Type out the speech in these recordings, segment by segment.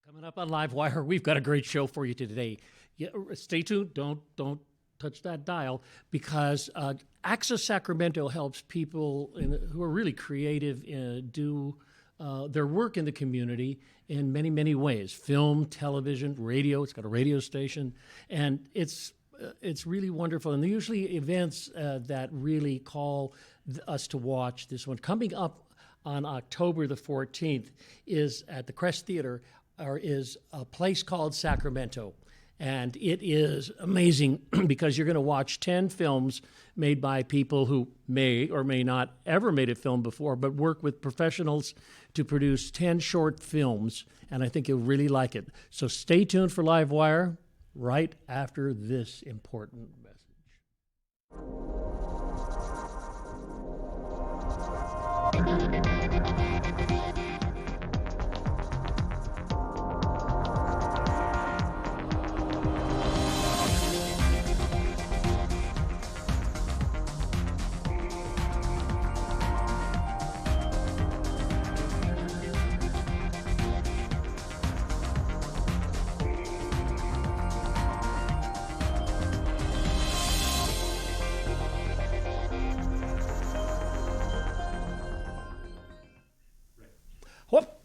Coming up on LiveWire, we've got a great show for you today. Yeah, stay tuned. Don't touch that dial because Access Sacramento helps people who are really creative do their work in the community in many, many ways. Film, television, radio. It's got a radio station, and it's really wonderful. And they're usually events that really call us to watch. This one coming up on October the 14th is at the Crest Theater. Is a place called Sacramento. And it is amazing because you're going to watch 10 films made by people who may or may not ever made a film before, but work with professionals to produce 10 short films. And I think you'll really like it. So stay tuned for LiveWire right after this important message.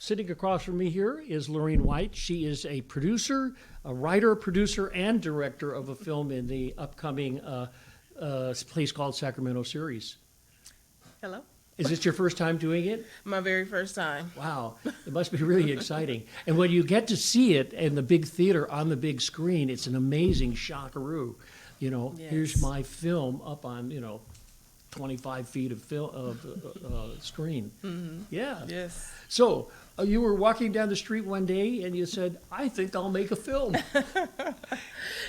Sitting across from me here is Lorraine White. She is a producer, a writer, producer, and director of a film in the upcoming place called Sacramento series. Hello. Is this your first time doing it? My very first time. Wow. It must be really exciting. And when you get to see it in the big theater on the big screen, it's an amazing shockaroo. You know, Yes. Here's my film up on, 25 feet of screen. Mm-hmm. Yeah. Yes. So you were walking down the street one day and you said, I think I'll make a film.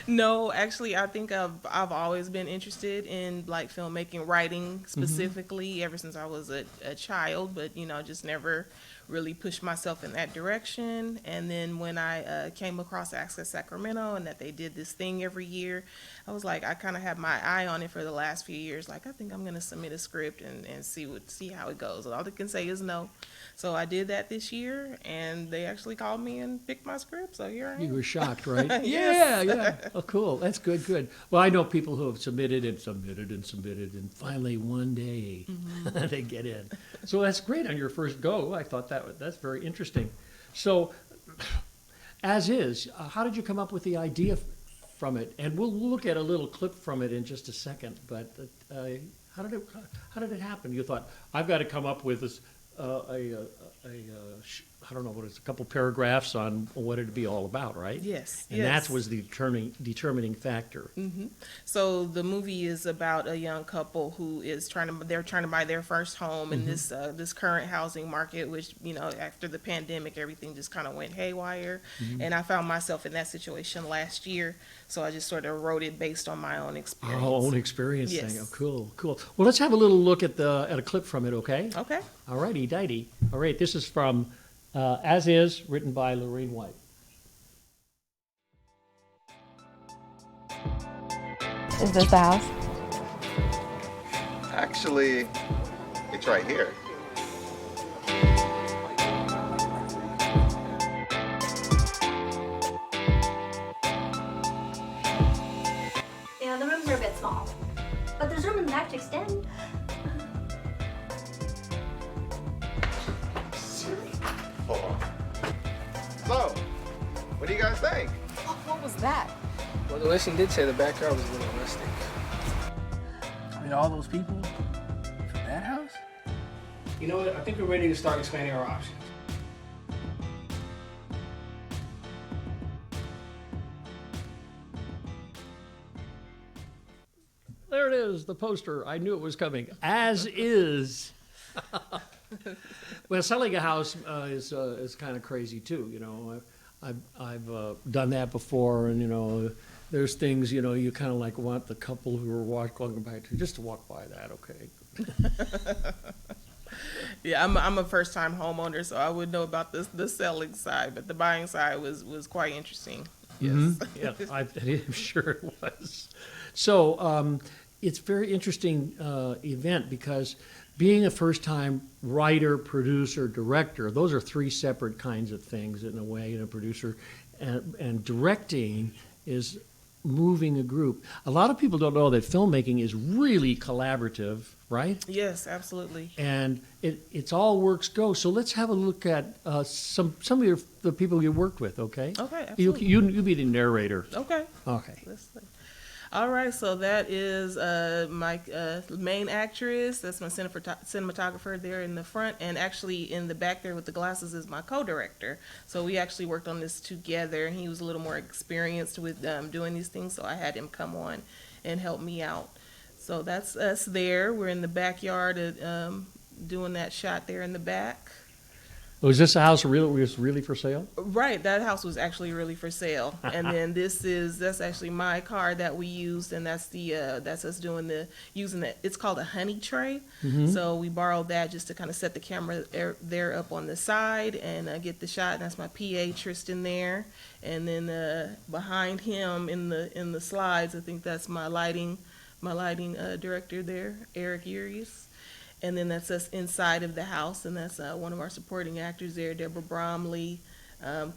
No, actually, I think I've always been interested in like filmmaking, writing specifically ever since I was a child, but just never really pushed myself in that direction. And then when I came across Access Sacramento and that they did this thing every year, I was like, I kind of had my eye on it for the last few years. Like, I think I'm going to submit a script and see how it goes. And all they can say is no. So I did that this year, and they actually called me and picked my script. So here I am. You were shocked, right? Yes. Yeah. Oh, cool. That's good. Well, I know people who have submitted, and finally one day they get in. So that's great on your first go. I thought that's very interesting. So, how did you come up with the idea from it? And we'll look at a little clip from it in just a second. But how did it happen? You thought, I've got to come up with this. I don't know what it's, a couple paragraphs on what it'd be all about, right? Yes. And that was the determining factor. Mm-hmm. So the movie is about a young couple who is trying to buy their first home in this current housing market, which, after the pandemic, everything just kind of went haywire. And I found myself in that situation last year. So I just sort of wrote it based on my own experience. Oh, own experience Yes. thing. Oh, cool. Well, let's have a little look at a clip from it, okay? Okay. All righty, dighty. All right, this is from As Is, written by Lorraine White. Is this the house? Actually, it's right here. Yeah, the rooms are a bit small, but there's room in the back to extend. Hold on. So, what do you guys think? What was that? Well, the listing did say the backyard was a little rustic. I mean, all those people for that house? You know what? I think we're ready to start expanding our options. There it is, the poster. I knew it was coming. As Is. Well, selling a house is kind of crazy too. I've done that before, and there's things you kind of like want the couple who are walking by just to walk by that. Okay. Yeah, I'm a first time homeowner, so I would know about the selling side, but the buying side was quite interesting. Yes. Yeah, I'm sure it was. So it's a very interesting event because being a first-time writer, producer, director, those are three separate kinds of things in a way in a producer. And directing is moving a group. A lot of people don't know that filmmaking is really collaborative, right? Yes, absolutely. And it's all works go. So let's have a look at some of the people you worked with, okay? Okay, You, absolutely. you be the narrator. Okay. Okay. Let's see. All right, so that is my main actress. That's my cinematographer there in the front, and actually in the back there with the glasses is my co-director. So we actually worked on this together, and he was a little more experienced with doing these things, so I had him come on and help me out. So that's us there. We're in the backyard doing that shot there in the back. Was this a house was really for sale? Right, that house was actually really for sale, and then that's actually my car that we used, and that's that's us using it. It's called a honey tray, so we borrowed that just to kind of set the camera there up on the side and get the shot. And that's my PA Tristan there, and then behind him in the slides, I think that's my lighting director there, Eric Uries. And then that's us inside of the house, and that's one of our supporting actors there, Deborah Bromley,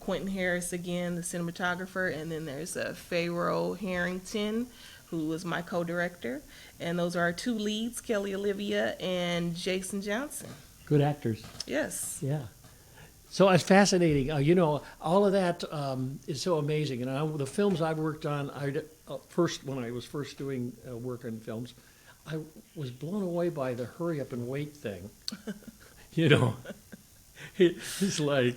Quentin Harris again, the cinematographer, and then there's Pharaoh Harrington, who was my co-director. And those are our two leads, Kelly Olivia and Jason Johnson. Good actors. Yes. Yeah. So it's fascinating. All of that is so amazing. And the films I've worked on, when I was first doing work in films, I was blown away by the hurry up and wait thing. It's like,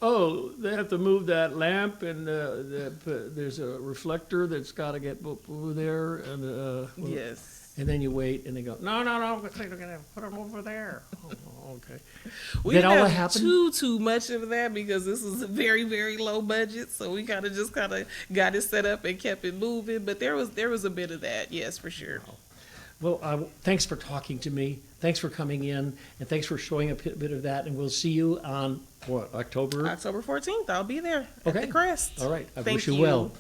oh, they have to move that lamp, and there's a reflector that's got to get over there, and Yes. and then you wait, and they go, no, they're gonna put them over there. Oh, okay. We Did all didn't that have happen? too much of that because this was a very, very low budget, so we kind of got it set up and kept it moving. But there was a bit of that, yes, for sure. Well, thanks for talking to me. Thanks for coming in, and thanks for showing a bit of that. And we'll see you on, October? October 14th, I'll be there at Okay. the Crest. All right. I Thank wish you well.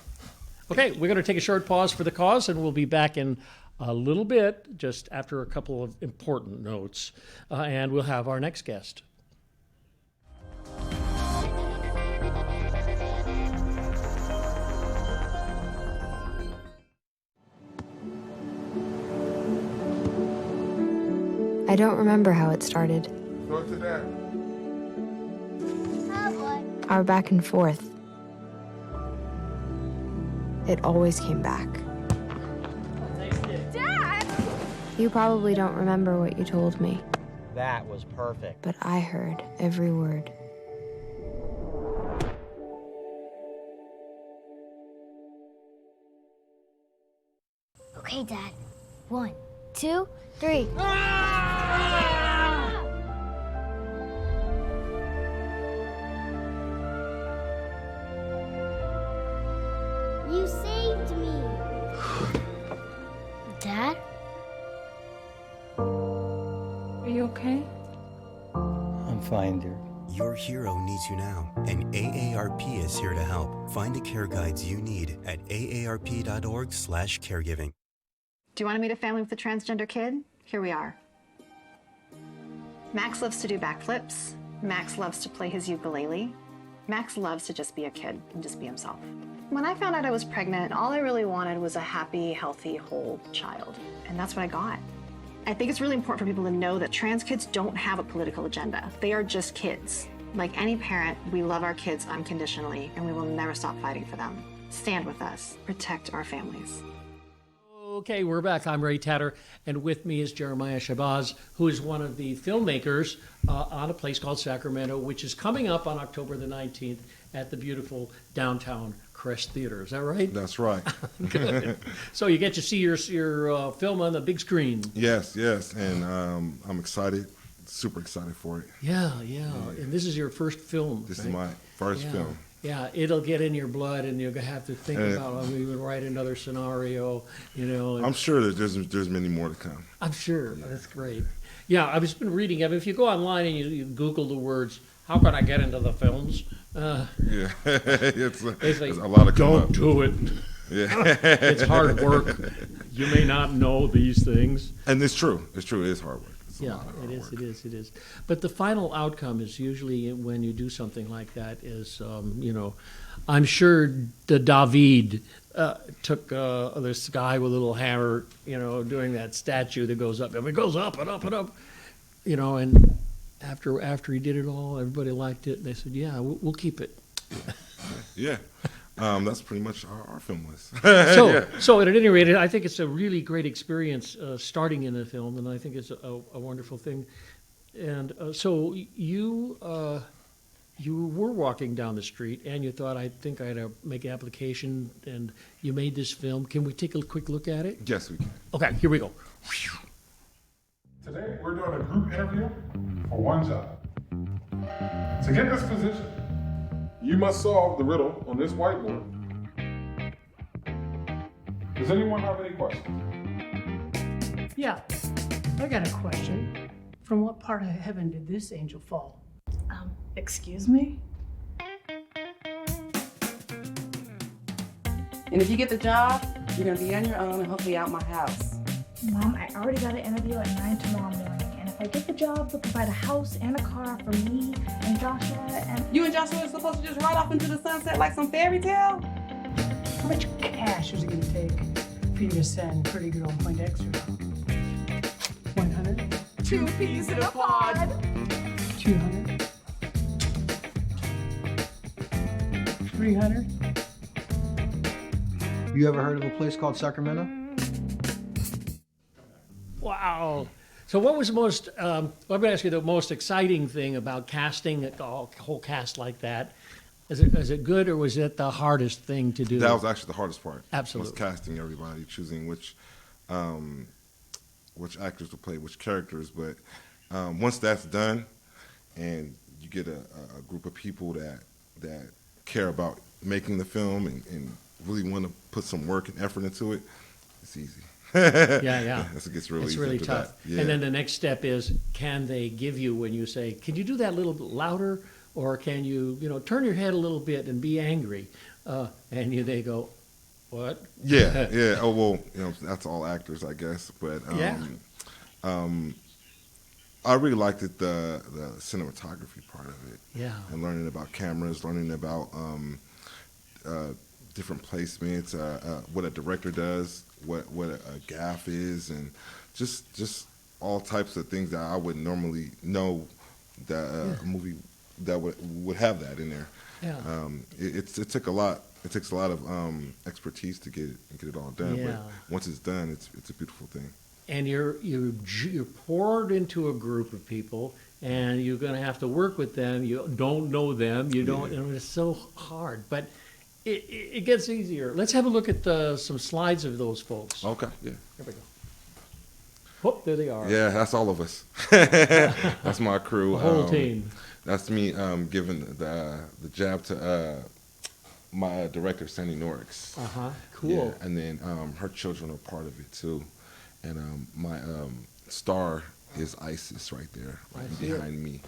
Okay, we're going to take a short pause for the cause, and we'll be back in a little bit, just after a couple of important notes, and we'll have our next guest. I don't remember how it started. Go to that. Our back and forth. It always came back. Dad! You probably don't remember what you told me, That was perfect. but I heard every word. Okay, Dad. 1, 2, 3. You saved me. Dad? Are you okay? I'm fine, dear. Your hero needs you now, and AARP is here to help. Find the care guides you need at aarp.org/caregiving. Do you want to meet a family with a transgender kid? Here we are. Max loves to do backflips. Max loves to play his ukulele. Max loves to just be a kid and just be himself. When I found out I was pregnant, all I really wanted was a happy, healthy, whole child. And that's what I got. I think it's really important for people to know that trans kids don't have a political agenda. They are just kids. Like any parent, we love our kids unconditionally, and we will never stop fighting for them. Stand with us. Protect our families. Okay, we're back. I'm Ray Tatter, and with me is Jeremiah Shabazz, who is one of the filmmakers on a place called Sacramento, which is coming up on October the 19th at the beautiful downtown Crest Theater. Is that right? That's right. Good. So you get to see your film on the big screen. Yes, and I'm excited, super excited for it. Yeah. And this is your first film. This right? is my first Yeah. film. Yeah, it'll get in your blood, and you'll have to think about we would write another scenario. And I'm sure that there's many more to come. I'm sure. That's great. Yeah, I've just been reading. I mean, if you go online and you Google the words, "How can I get into the films?" Yeah, it's like, a lot of come don't up. do it. Yeah, It's hard work. You may not know these things. and it's true. It's true. It is hard work. It's a Yeah, lot of it hard is, work. it is, it is. But the final outcome is usually when you do something like that is, you know, I'm sure the David took this guy with a little hammer, you know, doing that statue that goes up. It goes up and up and up, you know, and after he did it all, everybody liked it. They said, yeah, we'll keep it. Yeah. That's pretty much our film list. So, Yeah. so at any rate, I think it's a really great experience starting in the film, and I think it's a wonderful thing. And so you were walking down the street, and you thought, I think I had to make an application, and you made this film. Can we take a quick look at it? Yes, we can. Okay, here we go. Today, we're doing a group interview for one job. To get this position, you must solve the riddle on this whiteboard. Does anyone have any questions? Yeah, I got a question. From what part of heaven did this angel fall? Excuse me? And if you get the job, you're gonna be on your own and hopefully out my house. Mom, I already got an interview at 9 tomorrow morning, and if I get the job, they'll provide a house and a car for me and Joshua and... You and Joshua are supposed to just ride off into the sunset like some fairy tale? How much cash is it gonna take for you to send Pretty Girl Poindexter? 100? 2 peas in a pod. 200? 300? You ever heard of a place called Sacramento? Wow. So what was the most, I'm going to ask you the most exciting thing about casting a whole cast like that. Is it good, or was it the hardest thing to do? That was actually the hardest part. Absolutely. Was casting everybody, choosing which actors to play which characters. But once that's done, and you get a group of people that care about making the film and really want to put some work and effort into it, it's easy. Yeah. It gets really it's easy really after tough. that. Yeah. And then the next step is, can they give you, when you say, can you do that a little bit louder, or can you, turn your head a little bit and be angry? And they go, what? Yeah. Oh well, that's all actors, I guess. But I really liked it, the cinematography part of it. Yeah. And learning about cameras, learning about different placements, what a director does, what a gaff is, and just all types of things that I wouldn't normally know that a movie that would have that in there. Yeah. It took a lot. It takes a lot of expertise to get it all done. Yeah. But once it's done, it's a beautiful thing. And you're poured into a group of people, and you're going to have to work with them. You don't know them. You don't. It's so hard, but it gets easier. Let's have a look at some slides of those folks. Okay. Yeah. Here we go. Oh, there they are. Yeah, that's all of us. That's my crew. The whole team. That's me giving the jab to my director, Sandy Norix. Cool. Yeah, and then her children are part of it too. And my star is Isis right there, behind me.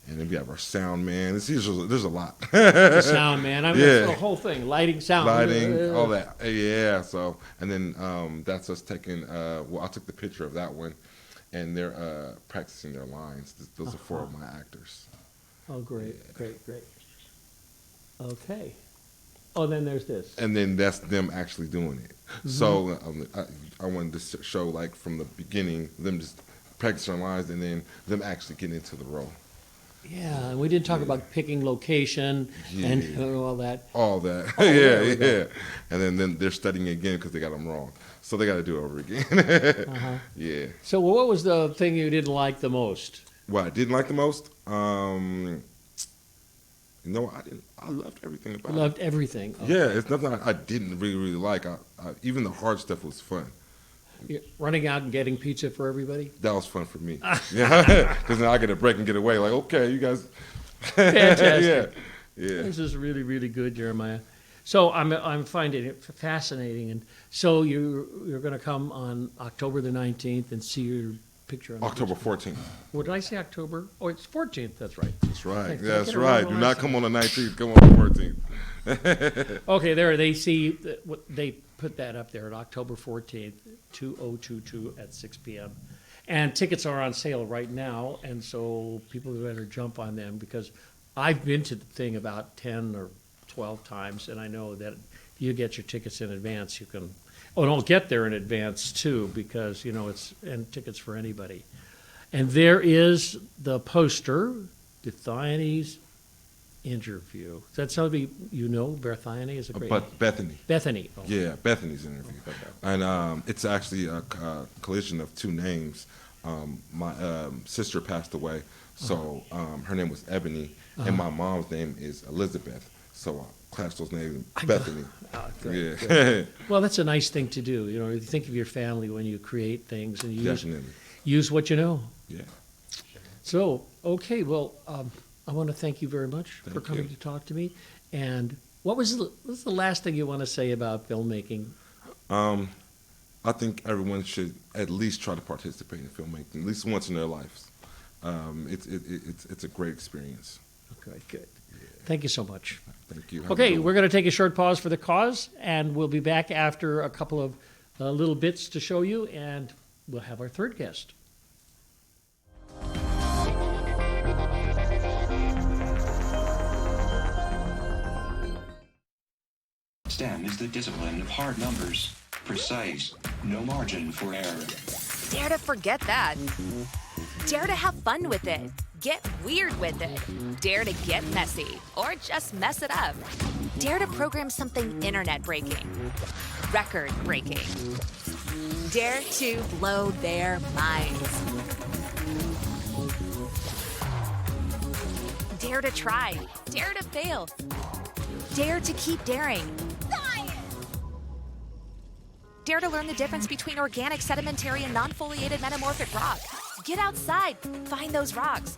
And then we have our sound man. There's a lot. The sound man. I mean, that's the whole thing. Lighting, sound. Lighting, all that. Yeah. So, and then that's us taking. Well, I took the picture of that one, and they're practicing their lines. Those are 4 of my actors. Oh, great, great. Okay. Oh, then there's this. And then that's them actually doing it. Mm-hmm. So I wanted to show, like, from the beginning, them just practicing their lines, and then them actually getting into the role. Yeah, and we didn't talk about picking location and all that. All that. Oh, yeah. And then they're studying again because they got them wrong. So they got to do it over again. Yeah. So what was the thing you didn't like the most? What I didn't like the most? I loved everything about it. You loved everything. Okay. Yeah, it's nothing I didn't really like. Even the hard stuff was fun. You're running out and getting pizza for everybody? That was fun for me. Yeah, because now I get a break and get away. Like, okay, you guys. Fantastic. Yeah. This is really, really good, Jeremiah. So I'm finding it fascinating, and so you're going to come on October the 19th and see your picture on October 14th. What did I say? October? Oh, it's 14th. That's right. That's right. Thanks. That's right. Do not come on the 19th. Come on the 14th. Okay, there they see what they put that up there at October 14th, 2022 at 6 p.m. And tickets are on sale right now, and so people better jump on them, because I've been to the thing about 10 or 12 times, and I know that if you get your tickets in advance, you can, oh, don't get there in advance too, because, you know, it's, and tickets for anybody. And there is the poster, Bethany's interview. Is that somebody you know? Bethany is a great But Bethany. Bethany. Oh. Yeah, Bethany's interview. And it's actually a collision of two names. My sister passed away, so her name was Ebony, and my mom's name is Elizabeth. So I classed those names, Bethany. Good, Yeah. good. Well, that's a nice thing to do. You know, you think of your family when you create things, and you use what you know. Yeah. So, okay, well, I want to thank you very much for coming to talk to me. And what was the last thing you want to say about filmmaking? I think everyone should at least try to participate in filmmaking, at least once in their lives. It's a great experience. Okay, good. Thank you so much. Thank you. Have a Okay, good one. we're going to take a short pause for the cause, and we'll be back after a couple of little bits to show you, and we'll have our third guest. STEM is the discipline of hard numbers, precise, no margin for error. Dare to forget that. Dare to have fun with it. Get weird with it. Dare to get messy, or just mess it up. Dare to program something internet-breaking, record-breaking. Dare to blow their minds. Dare to try. Dare to fail. Dare to keep daring. Dare to learn the difference between organic, sedimentary, and non-foliated metamorphic rock. Get outside, find those rocks.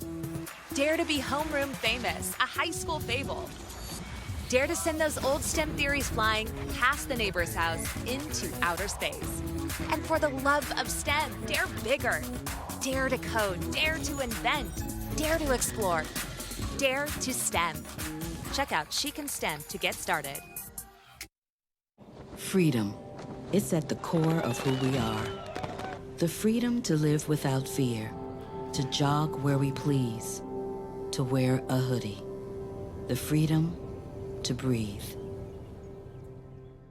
Dare to be homeroom famous, a high school fable. Dare to send those old STEM theories flying past the neighbor's house into outer space. And for the love of STEM, dare bigger. Dare to code, dare to invent, dare to explore, dare to STEM. Check out She Can STEM to get started. Freedom. It's at the core of who we are. The freedom to live without fear, to jog where we please, to wear a hoodie. The freedom to breathe.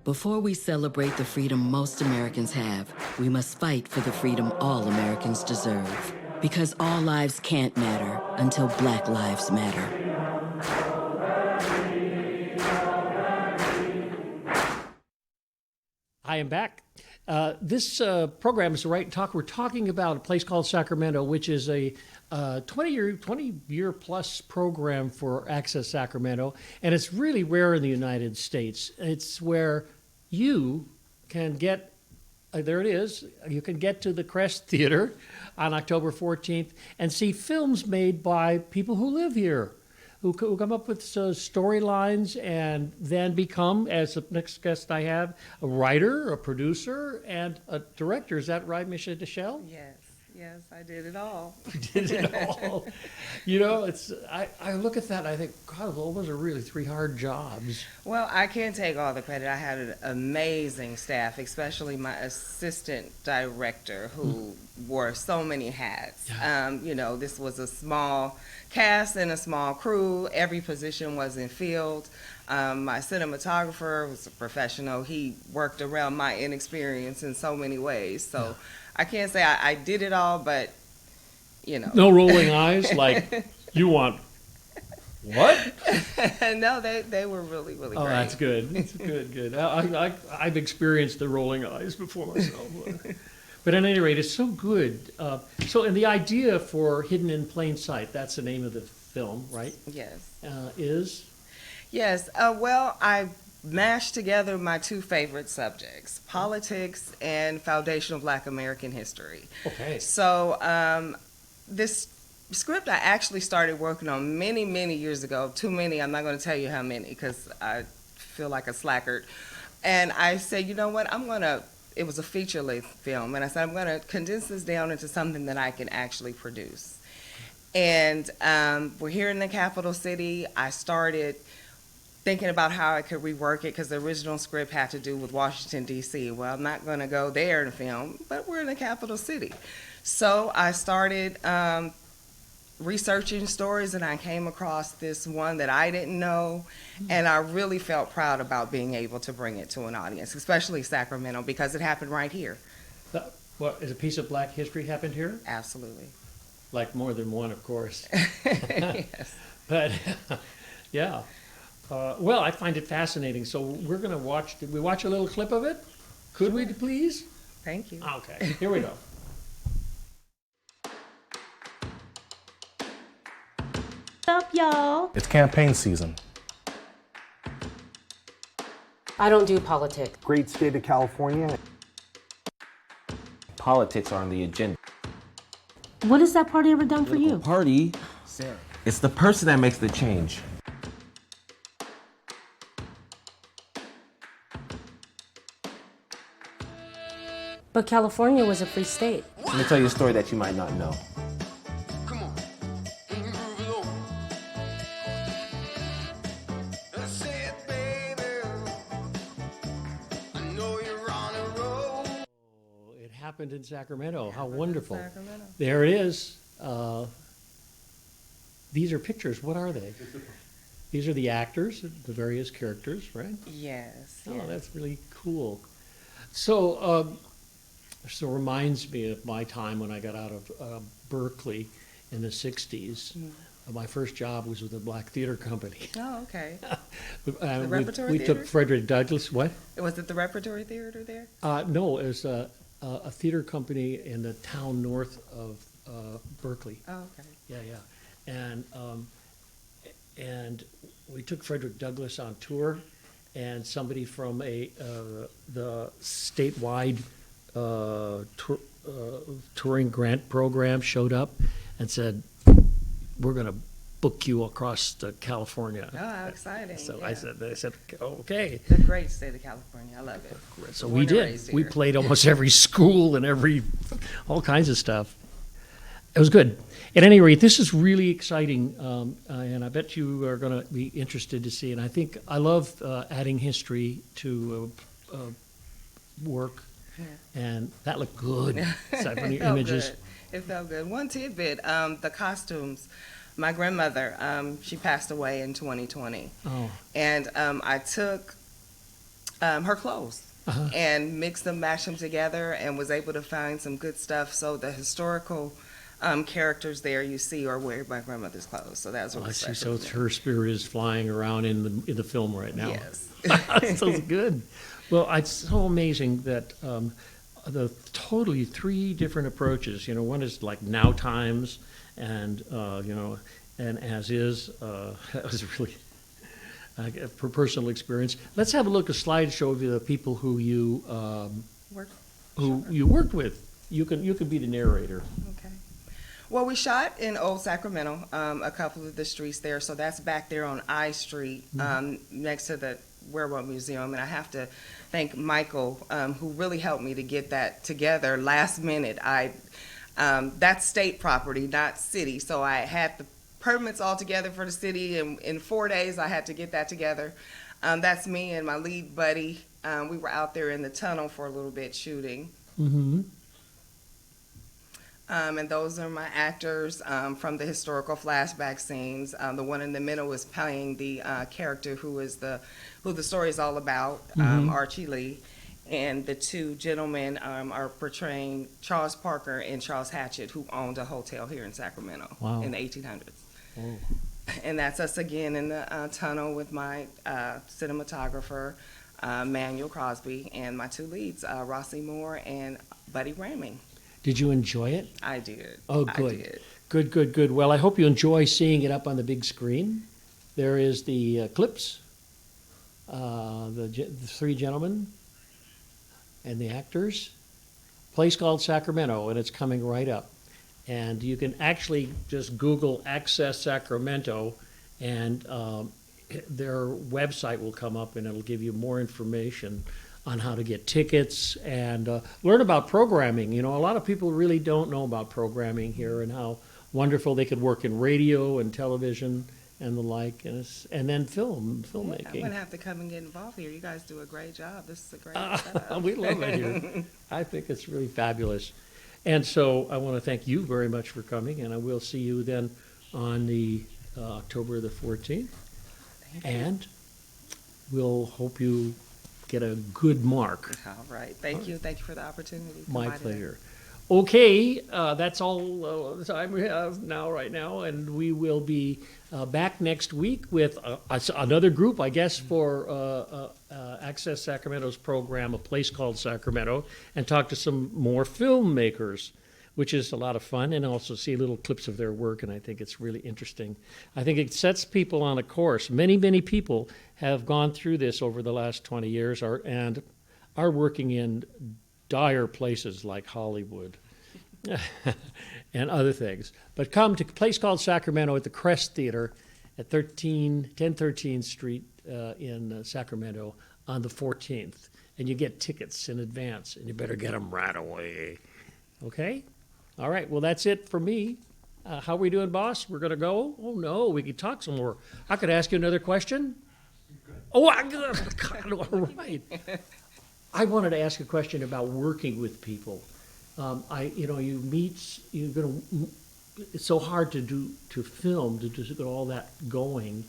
Before we celebrate the freedom most Americans have, we must fight for the freedom all Americans deserve. Because all lives can't matter until Black lives matter. I am back. This program is The Right Talk. We're talking about a place called Sacramento, which is a 20-year plus program for Access Sacramento, and it's really rare in the United States. It's where you can get, there it is, you can get to the Crest Theater on October 14th and see films made by people who live here, who come up with storylines and then become, as the next guest I have, a writer, a producer, and a director. Is that right, Michelle Deschelle? Yes, I did it all. You did it all. You know, I look at that and I think, God, those are really three hard jobs. Well, I can't take all the credit. I had an amazing staff, especially my assistant director, who wore so many hats. You know, this was a small cast and a small crew. Every position was in field. My cinematographer was a professional. He worked around my inexperience in so many ways. So I can't say I did it all, but, you know. No rolling eyes like, you want what? No, they were really, really great. Oh, that's good. That's good. I've experienced the rolling eyes before myself. But at any rate, it's so good. And the idea for Hidden in Plain Sight, that's the name of the film, right? Yes. Is? Yes. Well, I mashed together my two favorite subjects, politics and foundational Black American history. Okay. So this script I actually started working on many, many years ago. Too many, I'm not going to tell you how many because I feel like a slacker. And I said, you know what, it was a feature-length film, and I said, I'm going to condense this down into something that I can actually produce. And we're here in the capital city. I started thinking about how I could rework it because the original script had to do with Washington, D.C. Well, I'm not going to go there in the film, but we're in the capital city. So I started researching stories, and I came across this one that I didn't know, and I really felt proud about being able to bring it to an audience, especially Sacramento, because it happened right here. What, is a piece of Black history happened here? Absolutely. Like more than one, of course. Yes. But, yeah. Well, I find it fascinating. So we're going to watch, did we watch a little clip of it? Could we, please? Thank you. Okay, here we go. What's up, y'all? It's campaign season. I don't do politics. Great state of California. Politics are on the agenda. What has that party ever done for you? Party? Sarah. It's the person that makes the change. But California was a free state. Let me tell you a story that you might not know. It happened in Sacramento. How wonderful. Sacramento. There it is. These are pictures. What are they? These are the actors, the various characters, right? Yes. Oh, yes. that's really cool. So, so reminds me of my time when I got out of Berkeley in the 60s. My first job was with the Black Theater Company. Oh, okay. The Repertory we Theater? took Frederick Douglass. What? Was it the Repertory Theater there? No, it was a theater company in the town north of Berkeley. Oh, okay. Yeah. And we took Frederick Douglass on tour, and somebody from the statewide touring grant program showed up and said, "We're going to book you across to California." Oh, how exciting. So yeah. I said, okay. The great state of California. I love it. So Born we and did. raised We here. played almost every school and all kinds of stuff. It was good. At any rate, this is really exciting, and I bet you are going to be interested to see. And I love adding history to work, Yeah. and that looked good. Aside from It the felt images. good. It felt good. One tidbit, the costumes. My grandmother, she passed away in 2020. Oh. And I took her clothes and mixed them, mashed them together, and was able to find some good stuff. So the historical characters there you see are wearing my grandmother's clothes. So that was really I see. special. So her spirit is flying around in the film right now. Yes. So good. Well, it's so amazing that the totally three different approaches. One is like now times, and and as is. That was really for personal experience. Let's have a look at a slideshow of the people who you you worked with. You can be the narrator. Okay. Well, we shot in Old Sacramento, a couple of the streets there. So that's back there on I Street, next to the Werewolf Museum. And I have to thank Michael, who really helped me to get that together last minute. That's state property, not city. So I had the permits all together for the city, and in 4 days I had to get that together. That's me and my lead buddy. We were out there in the tunnel for a little bit shooting. Mm-hmm. And those are my actors from the historical flashback scenes. The one in the middle is playing the character who the story is all about, Archie Lee. And the two gentlemen are portraying Charles Parker and Charles Hatchett, who owned a hotel here in Sacramento in the 1800s. Oh. And that's us again in the tunnel with my cinematographer, Manuel Crosby, and my two leads, Rossi Moore and Buddy Raming. Did you enjoy it? I did. Oh, good. I did. Good. Well, I hope you enjoy seeing it up on the big screen. There is the clips, the three gentlemen and the actors. Place called Sacramento, and it's coming right up. And you can actually just Google Access Sacramento, and their website will come up, and it'll give you more information on how to get tickets and learn about programming. A lot of people really don't know about programming here and how wonderful they could work in radio and television and the like, and then filmmaking. I'm gonna have to come and get involved here. You guys do a great job. This is a great setup. We love it here. I think it's really fabulous. And so I want to thank you very much for coming, and I will see you then on the October the 14th. And we'll hope you get a good mark. All right. Thank you. Thank you for the opportunity. My pleasure. Okay, that's all the time we have right now, and we will be back next week with another group, I guess, for Access Sacramento's program, A Place Called Sacramento, and talk to some more filmmakers, which is a lot of fun, and also see little clips of their work, and I think it's really interesting. I think it sets people on a course. Many, many people have gone through this over the last 20 years and are working in dire places like Hollywood and other things. But come to a place called Sacramento at the Crest Theater at 1013 Street in Sacramento on the 14th. And you get tickets in advance, and you better get them right away. Okay? All right, well, that's it for me. How are we doing, boss? We're going to go? Oh, no, we could talk some more. I could ask you another question. Oh, God, all right. I wanted to ask a question about working with people. It's so hard to film, to just get all that going.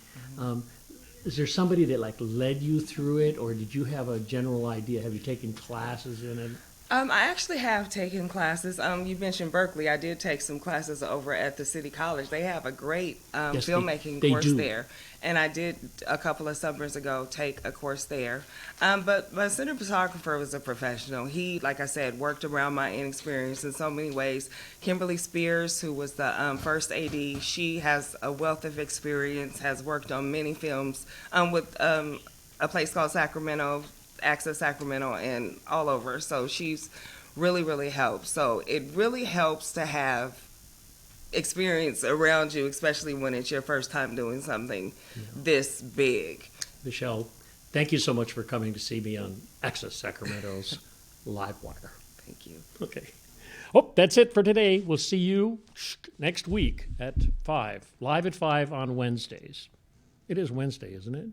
Is there somebody that led you through it, or did you have a general idea? Have you taken classes in it? I actually have taken classes. You mentioned Berkeley. I did take some classes over at the City College. They have a great Yes, filmmaking they course do. there. And I did, a couple of summers ago, take a course there. But my cinematographer was a professional. He, like I said, worked around my inexperience in so many ways. Kimberly Spears, who was the first AD, she has a wealth of experience, has worked on many films with A Place Called Sacramento, Access Sacramento, and all over. So she's really, really helped. So it really helps to have experience around you, especially when it's your first time doing something this big. Michelle, thank you so much for coming to see me on Access Sacramento's LiveWire. Thank you. Okay. Oh, that's it for today. We'll see you next week at 5, live at 5 on Wednesdays. It is Wednesday, isn't it?